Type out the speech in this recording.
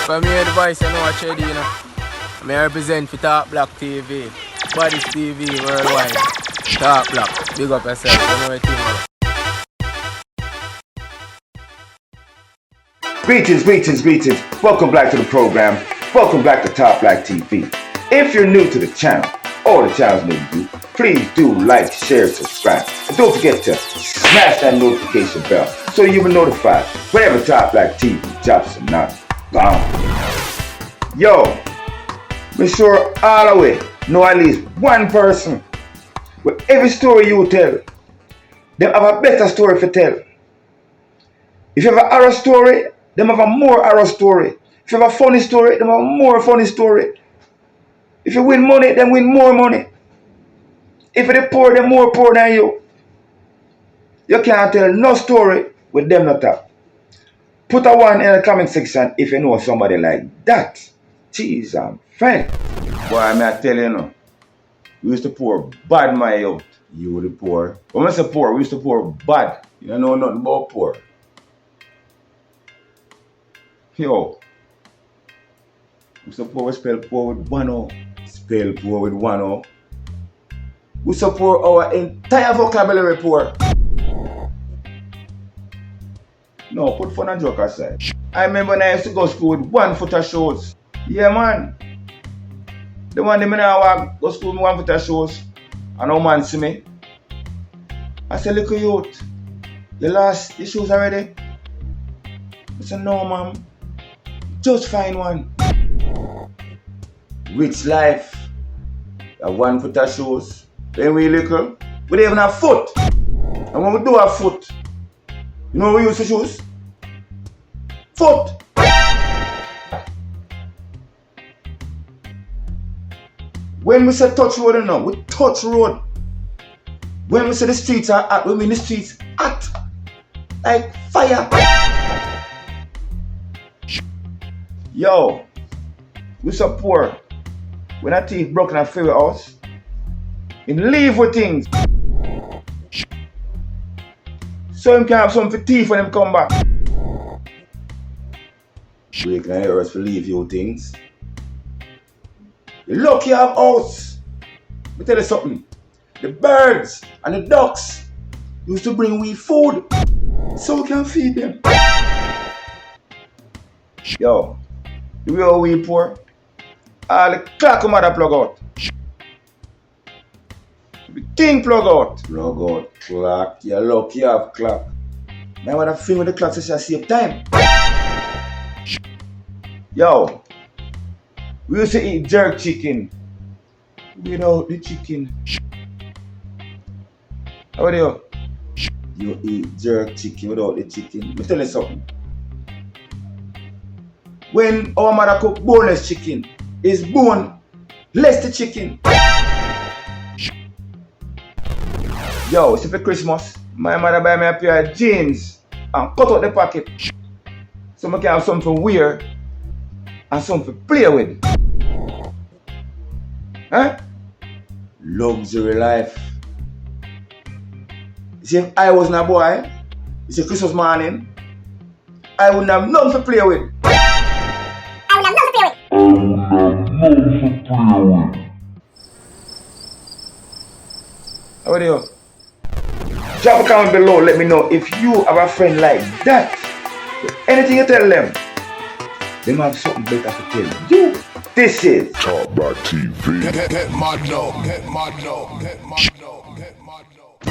From here, the voice, you know what you do, you know. I represent for Talk Black TV, Bodies TV worldwide. Talk Black, big up yourself, you know what you do. Greetings. Welcome back to the program. Welcome back to Talk Black TV. If you're new to the channel, or the channel's new to you, please do like, share, subscribe. And don't forget to smash that notification bell so you will be notified whenever Talk Black TV drops a nut. Boom. Yo, make sure all the way know at least one person with every story you tell, they have a better story to tell. If you have a horror story, they have a more horror story. If you have a funny story, they have a more funny story. If you win money, then win more money. If they're poor, they're more poor than you. You can't tell no story with them not up. Put a one in the comment section if you know somebody like that. Jeez, I'm friend. Boy, I tell you no. We used to pour bad my out. You were the poor. When I say poor, we used to pour bad. You don't know nothing about poor. Yo. We support spell poor with one O. Spell poor with one O. We support our entire vocabulary poor. No, put fun and joke aside. I remember when I used to go to school with 1 foot of shoes. Yeah, man. The one day when I go to school with 1 foot of shoes, and no man see me. I said, look at youth. You lost your shoes already? I said, no, ma'am. Just find one. Rich life. A 1 foot of shoes. When we little, we didn't even have foot. And when we do have foot, you know what we use for shoes? Foot. When we say touch road, you know, we touch road. When we say the streets are hot, we mean the streets hot. Like fire. Yo, we so poor. When our teeth broke in our favorite house, and leave with things. So him can have something for teeth when him come back. Break in the earth to leave you things. You lucky you have house. Let me tell you something. The birds and the ducks used to bring we food so we can feed them. Yo, the way how we poor, all the clock come out of plug out. Everything plug out. Plug out, clock. You're lucky you have clock. Now what I feel with the clock is to save time. Yo, we used to eat jerk chicken without the chicken. How do you? You eat jerk chicken without the chicken. Let me tell you something. When our mother cook boneless chicken, it's bone less the chicken. Yo, it's for Christmas. My mother buy me a pair of jeans and cut out the pocket so I can have something to wear and something to play with. Huh? Luxury life. See, if I wasn't a boy, it's a Christmas morning, I wouldn't have nothing to play with. How are you? Drop a comment below, let me know if you have a friend like that. Anything you tell them, they might have something better to tell you. This is Talk Black TV. Get my dog, get my dog, get my dog, get my dog.